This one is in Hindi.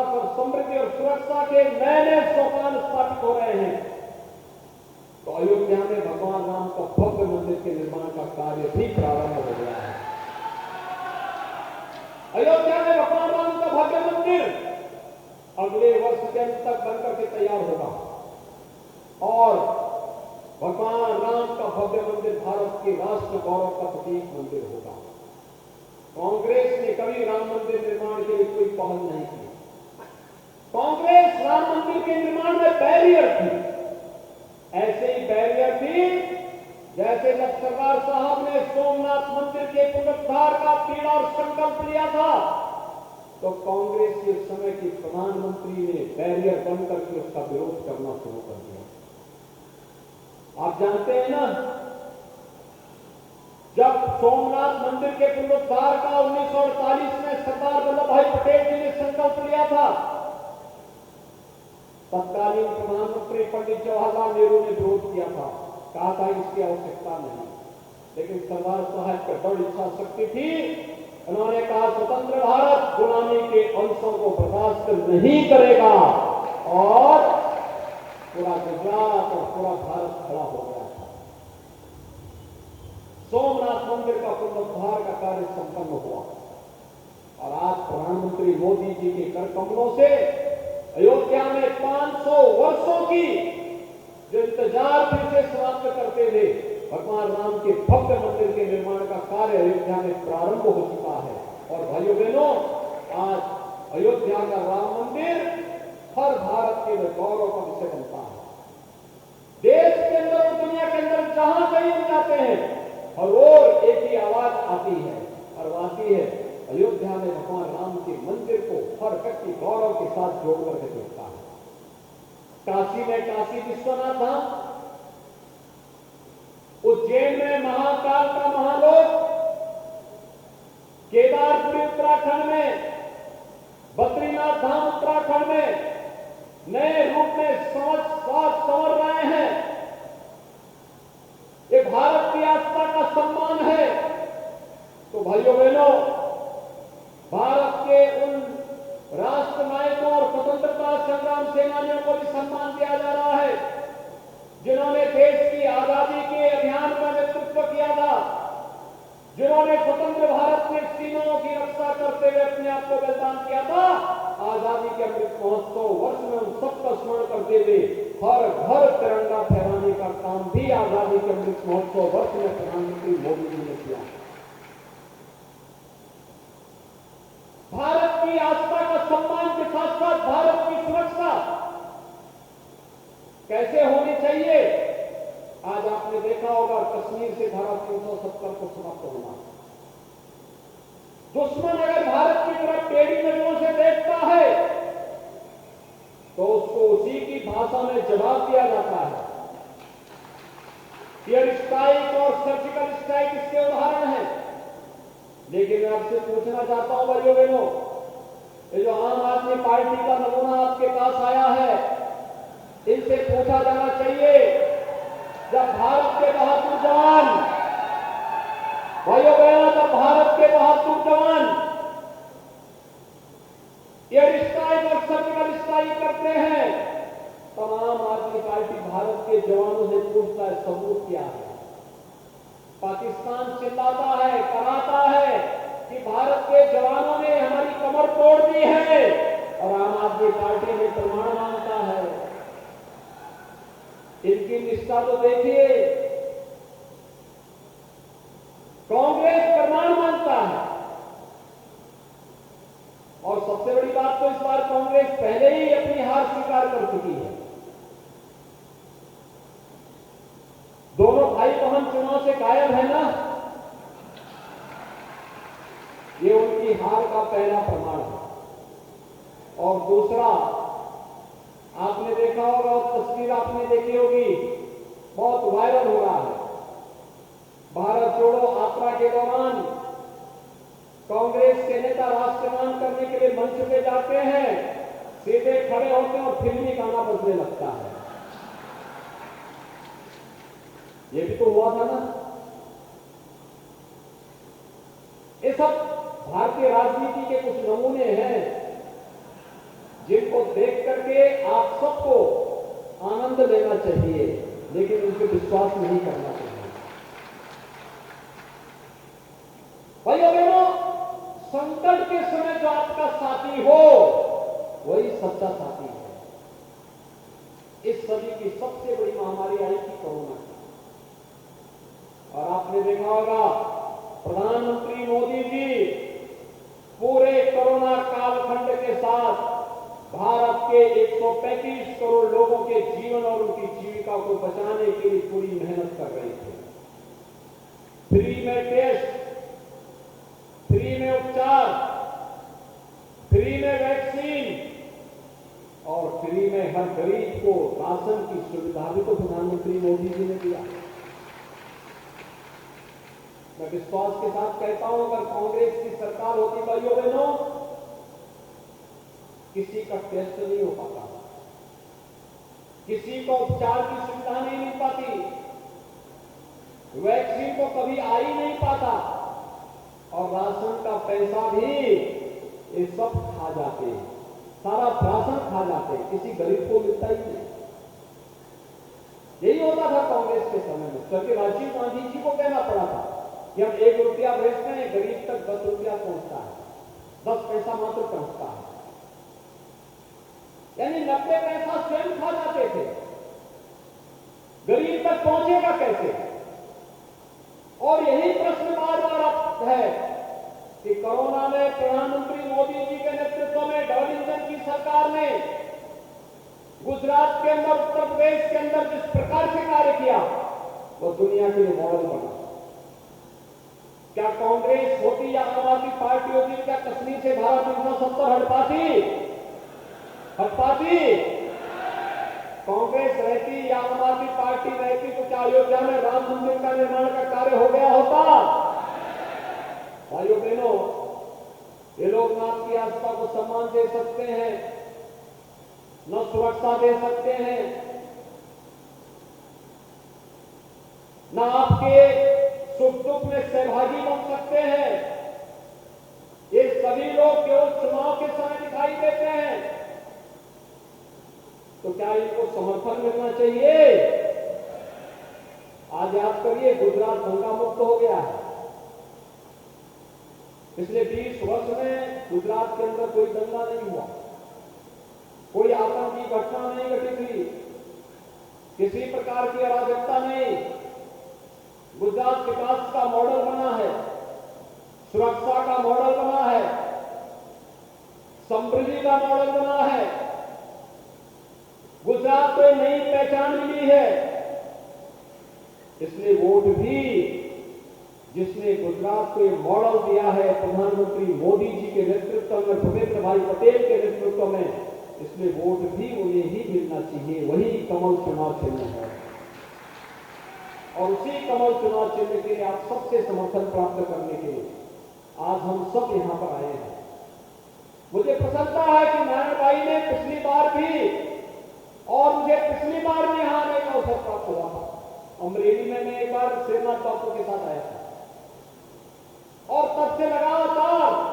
विकास और समृद्धि और सुरक्षा के नए नए सोपान स्थापित हो रहे हैं, तो अयोध्या में भगवान राम का भव्य मंदिर के निर्माण का कार्य भी प्रारंभ हो गया है। अयोध्या में भगवान राम का भव्य मंदिर अगले वर्ष के अंत तक बनकर के तैयार होगा और भगवान राम का भव्य मंदिर भारत के राष्ट्र गौरव का प्रतीक मंदिर होगा। कांग्रेस ने कभी राम मंदिर निर्माण के लिए कोई पहल नहीं की। कांग्रेस राम मंदिर के निर्माण में बैरियर थी, ऐसे ही बैरियर थी जैसे जब सरदार साहब ने सोमनाथ मंदिर के पुनरुद्धार का पीड़ा और संकल्प लिया था, तो कांग्रेस के समय के प्रधानमंत्री ने बैरियर बनकर के उसका विरोध करना शुरू कर दिया। आप जानते हैं ना, जब सोमनाथ मंदिर के पुनरुद्धार का 1948 में सरदार वल्लभ भाई पटेल जी ने संकल्प लिया था, तत्कालीन प्रधानमंत्री पंडित जवाहरलाल नेहरू ने विरोध किया था, कहा था इसकी आवश्यकता नहीं। लेकिन सरदार साहब की दृढ़ इच्छा शक्ति थी, उन्होंने कहा स्वतंत्र भारत गुलामी के अंशों को बर्दाश्त नहीं करेगा और पूरा गुजरात और पूरा भारत खड़ा हो गया था। सोमनाथ मंदिर का पुनरुद्धार का कार्य संपन्न हुआ और आज प्रधानमंत्री मोदी जी के कर कमलों से अयोध्या में 500 वर्षों की जो इंतजार फिर से समाप्त करते थे, भगवान राम के भव्य मंदिर के निर्माण का कार्य अयोध्या में प्रारंभ हो चुका है। और भाइयों बहनों, आज अयोध्या का राम मंदिर हर भारत के गौरव का विषय बनता है। देश के अंदर और दुनिया के अंदर जहां कहीं हम जाते हैं, हर ओर एक ही आवाज आती है और वो आती है अयोध्या में भगवान राम के मंदिर को हर व्यक्ति गौरव के साथ जोड़ करके देखता है। काशी में काशी विश्वनाथ धाम, उज्जैन में महाकाल का महालोक, केदारपुरी उत्तराखंड में, बद्रीनाथ धाम उत्तराखंड में नए रूप में संवर रहे हैं। ये भारत की आस्था का सम्मान है। तो भाइयों बहनों, भारत के उन राष्ट्र नायकों और स्वतंत्रता संग्राम सेनानियों को भी सम्मान दिया जा रहा है जिन्होंने देश की आजादी के अभियान का नेतृत्व किया था, जिन्होंने स्वतंत्र भारत के सीमाओं की रक्षा करते हुए अपने आप को बलिदान किया था। आजादी के अमृत महोत्सव वर्ष में उन सबका स्मरण करते हुए हर घर तिरंगा फहराने का काम भी आजादी के अमृत महोत्सव वर्ष में प्रधानमंत्री मोदी जी ने किया। भारत की आस्था का सम्मान के साथ साथ भारत की सुरक्षा कैसे होनी चाहिए, आज आपने देखा होगा कश्मीर से धारा 370 को समाप्त होना। दुश्मन अगर भारत की तरफ टेढ़ी नजरों से देखता है तो उसको उसी की भाषा में जवाब दिया जाता है। एयर स्ट्राइक और सर्जिकल स्ट्राइक इसके उदाहरण हैं। लेकिन मैं आपसे पूछना चाहता हूं भाइयों बहनों, ये जो आम आदमी पार्टी का नमूना आपके पास आया है, इनसे पूछा जाना चाहिए, जब भारत के बहादुर जवान, भाइयों बहनों, जब भारत के बहादुर जवान एयर स्ट्राइक और सर्जिकल स्ट्राइक करते हैं, तमाम आदमी पार्टी भारत के जवानों से पूछता है सबूत क्या है। पाकिस्तान चिल्लाता है, कराता है कि भारत के जवानों ने हमारी कमर तोड़ दी है, और आम आदमी पार्टी ने प्रमाण मांगता है। इनकी निष्ठा तो देखिए, कांग्रेस प्रमाण मांगता है। और सबसे बड़ी बात तो इस बार कांग्रेस पहले ही अपनी हार स्वीकार कर चुकी है। दोनों भाई बहन चुनाव से गायब है ना, ये उनकी हार का पहला प्रमाण है। और दूसरा, आपने देखा होगा और तस्वीर आपने देखी होगी, बहुत वायरल हो रहा है। भारत जोड़ो यात्रा के दौरान कांग्रेस के नेता राष्ट्रगान करने के लिए मंच पे जाते हैं, सीधे खड़े होते हैं और फिल्मी गाना बजने लगता है। ये भी तो हुआ था ना। ये सब भारतीय राजनीति के कुछ नमूने हैं करके आप सबको आनंद लेना चाहिए, लेकिन उनसे विश्वास नहीं करना चाहिए। भाइयों बहनों, संकट के समय जो आपका साथी हो वही सच्चा साथी है। इस सदी की सबसे बड़ी महामारी आई थी कोरोना की, और आपने देखा होगा प्रधानमंत्री मोदी जी पूरे कोरोना कालखंड के साथ भारत के 135 करोड़ लोगों के जीवन और उनकी जीविका को बचाने के लिए पूरी मेहनत कर रहे थे। फ्री में टेस्ट, फ्री में उपचार, फ्री में वैक्सीन और फ्री में हर गरीब को राशन की सुविधा भी तो प्रधानमंत्री मोदी जी ने दिया। मैं विश्वास के साथ कहता हूं, अगर कांग्रेस की सरकार होती भाइयों बहनों, किसी का टेस्ट नहीं हो पाता, किसी को उपचार की सुविधा नहीं मिल पाती, वैक्सीन को कभी आ ही नहीं पाता, और राशन का पैसा भी ये सब खा जाते, सारा राशन खा जाते, किसी गरीब को मिलता ही नहीं। यही होता था कांग्रेस के समय में। क्योंकि राजीव गांधी जी को कहना पड़ा था कि हम 1 रुपया भेजते हैं, गरीब तक 10 रुपया पहुंचता है, 10 पैसा मात्र पहुंचता है, यानी 90 पैसा स्वयं खा जाते थे। गरीब तक पहुंचेगा कैसे? और यही प्रश्न बार बार अब है कि कोरोना में प्रधानमंत्री मोदी जी के नेतृत्व में डबल इंजन की सरकार ने गुजरात के अंदर, उत्तर प्रदेश के अंदर जिस प्रकार से कार्य किया वो दुनिया के लिए मॉडल बना। क्या कांग्रेस होती या आम आदमी पार्टी होती, क्या कश्मीर से भारत 1970 हट पाती? कांग्रेस रहती या आम आदमी पार्टी रहती तो क्या अयोध्या में राम मंदिर का निर्माण का कार्य हो गया होता? भाइयों बहनों, ये लोग ना आपकी आस्था को सम्मान दे सकते हैं, न सुरक्षा दे सकते हैं, न आपके सुख दुख में सहभागी बन सकते हैं। ये सभी लोग केवल चुनाव के समय दिखाई देते हैं। तो क्या इनको समर्थन मिलना चाहिए? आज याद करिए, गुजरात दंगा मुक्त हो गया है। पिछले 20 वर्ष में गुजरात के अंदर कोई दंगा नहीं हुआ, कोई आतंकी घटना नहीं घटी थी, किसी प्रकार की अराजकता नहीं। गुजरात विकास का मॉडल बना है, सुरक्षा का मॉडल बना है, समृद्धि का मॉडल बना है। गुजरात को नई पहचान मिली है। इसलिए वोट भी जिसने गुजरात को मॉडल दिया है प्रधानमंत्री मोदी जी के नेतृत्व में, भूपेंद्र भाई पटेल के नेतृत्व में, इसलिए वोट भी उन्हें ही मिलना चाहिए। वही कमल चुनाव चिन्ह है, और उसी कमल चुनाव चिन्ह के लिए आप सबसे समर्थन प्राप्त करने के लिए आज हम सब यहां पर आए हैं। मुझे प्रसन्नता है कि नारायण भाई ने पिछली बार भी, और मुझे पिछली बार भी यहां आने का अवसर प्राप्त हुआ था। अमरेली में मैं एक बार सेना डॉक्टर के